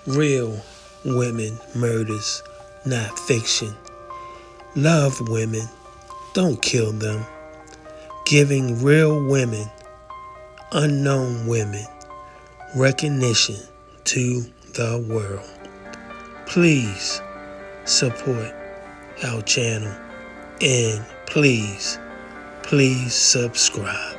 Real women murders, not fiction. Love women, don't kill them. Giving real women, unknown women, recognition to the world. Please support our channel and please subscribe.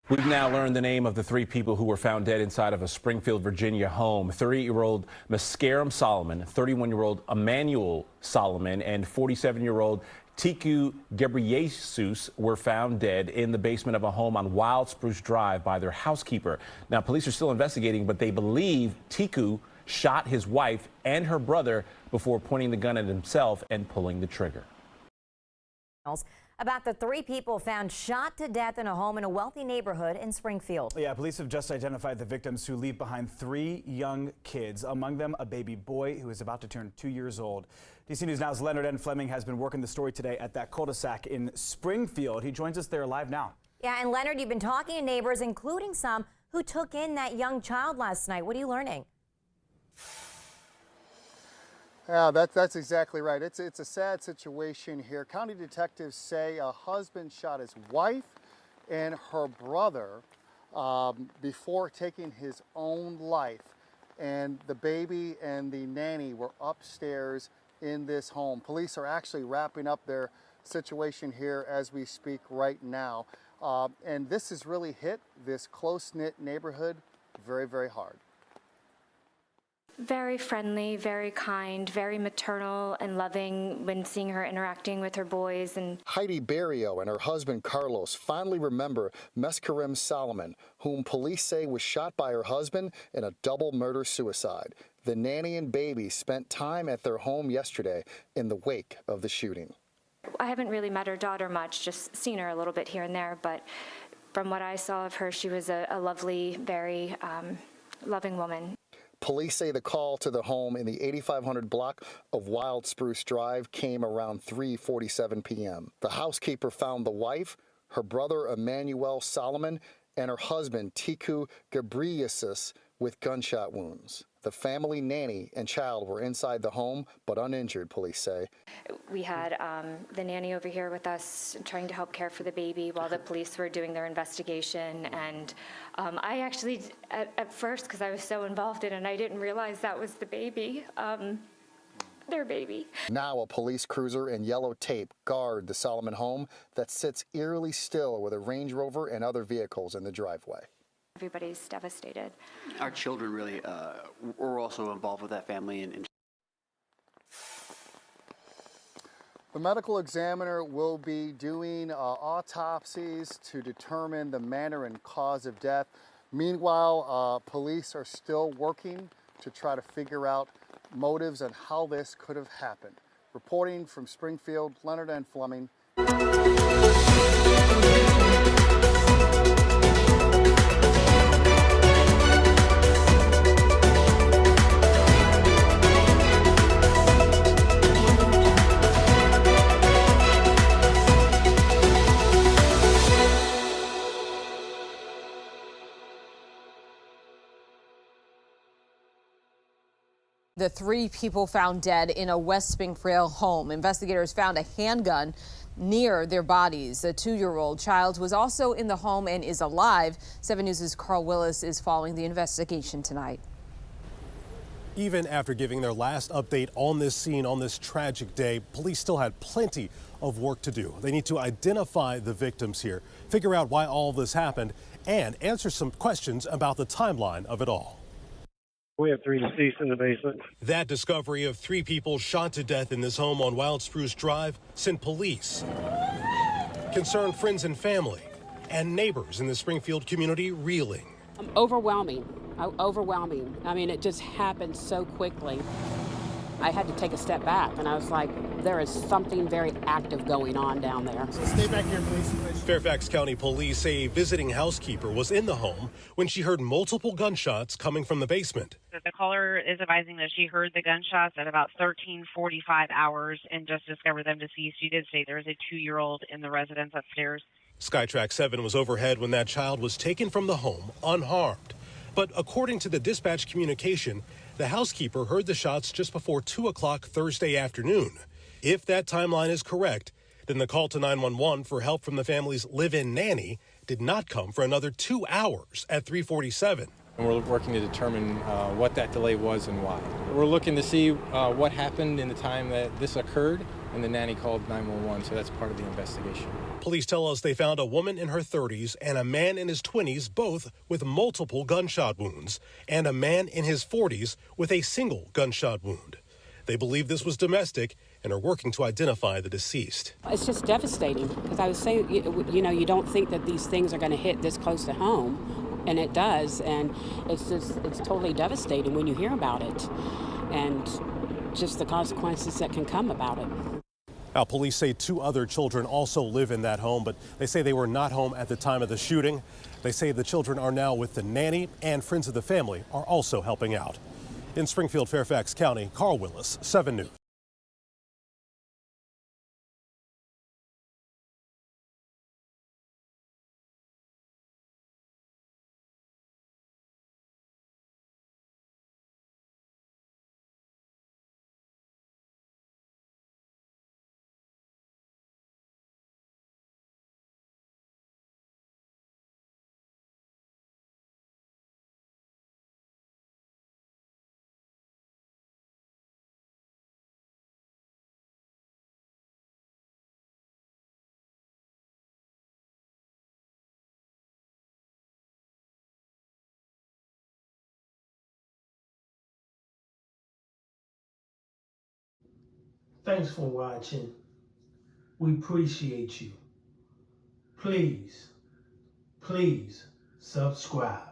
We've now learned the name of the three people who were found dead inside of a Springfield, Virginia home. 38-year-old Meskerem Solomon, 31-year-old Emmanuel Solomon, and 47-year-old Tiku Gebreyesus were found dead in the basement of a home on Wild Spruce Drive by their housekeeper. Now, police are still investigating, but they believe Tiku shot his wife and her brother before pointing the gun at himself and pulling the trigger. About the three people found shot to death in a home in a wealthy neighborhood in Springfield. Yeah, police have just identified the victims, who leave behind three young kids, among them a baby boy who is about to turn 2 years old. DC News Now's Leonard N. Fleming has been working the story today at that cul-de-sac in Springfield. He joins us there live now. Yeah, and Leonard, you've been talking to neighbors, including some who took in that young child last night. What are you learning? Yeah, that's exactly right. It's a sad situation here. County detectives say a husband shot his wife and her brother before taking his own life. And the baby and the nanny were upstairs in this home. Police are actually wrapping up their situation here as we speak right now. And this has really hit this close-knit neighborhood very, very hard. Very friendly, very kind, very maternal and loving when seeing her interacting with her boys. And Heidi Belachew and her husband Carlos finally remember Meskerem Solomon, whom police say was shot by her husband in a double murder-suicide. The nanny and baby spent time at their home yesterday in the wake of the shooting. I haven't really met her daughter much, just seen her a little bit here and there, but from what I saw of her, she was a lovely, very loving woman. Police say the call to the home in the 8500 block of Wild Spruce Drive came around 3:47 p.m. The housekeeper found the wife, her brother Emmanuel Solomon, and her husband Tiku Gebreyesus with gunshot wounds. The family nanny and child were inside the home, but uninjured, police say. We had the nanny over here with us trying to help care for the baby while the police were doing their investigation. And I actually, at first, because I was so involved in it, I didn't realize that was the baby, their baby. Now a police cruiser and yellow tape guard the Solomon home that sits eerily still with a Range Rover and other vehicles in the driveway. Everybody's devastated. Our children really were also involved with that family. The medical examiner will be doing autopsies to determine the manner and cause of death. Meanwhile, police are still working to try to figure out motives and how this could have happened. Reporting from Springfield, Leonard N. Fleming. The three people found dead in a West Springfield home. Investigators found a handgun near their bodies. A 2-year-old child was also in the home and is alive. 7 News' Carl Willis is following the investigation tonight. Even after giving their last update on this scene on this tragic day, police still had plenty of work to do. They need to identify the victims here, figure out why all of this happened, and answer some questions about the timeline of it all. We have 3 deceased in the basement. That discovery of 3 people shot to death in this home on Wild Spruce Drive sent police, concerned friends and family, and neighbors in the Springfield community reeling. Overwhelming. I mean, it just happened so quickly. I had to take a step back, and I was like, there is something very active going on down there. So stay back here, please. Fairfax County police say a visiting housekeeper was in the home when she heard multiple gunshots coming from the basement. The caller is advising that she heard the gunshots at about 13:45 hours and just discovered them deceased. She did say there was a 2-year-old in the residence upstairs. Skytrack 7 was overhead when that child was taken from the home unharmed. But according to the dispatch communication, the housekeeper heard the shots just before 2 o'clock Thursday afternoon. If that timeline is correct, then the call to 911 for help from the family's live-in nanny did not come for another 2 hours at 3:47. And we're working to determine what that delay was and why. We're looking to see what happened in the time that this occurred, and the nanny called 911, so that's part of the investigation. Police tell us they found a woman in her 30s and a man in his 20s, both with multiple gunshot wounds, and a man in his 40s with a single gunshot wound. They believe this was domestic and are working to identify the deceased. It's just devastating, because I was saying, you know, you don't think that these things are going to hit this close to home, and it does, and it's totally devastating when you hear about it, and just the consequences that can come about it. Now, police say 2 other children also live in that home, but they say they were not home at the time of the shooting. They say the children are now with the nanny, and friends of the family are also helping out. In Springfield, Fairfax County, Carl Willis, 7 News. Thanks for watching. We appreciate you. Please subscribe.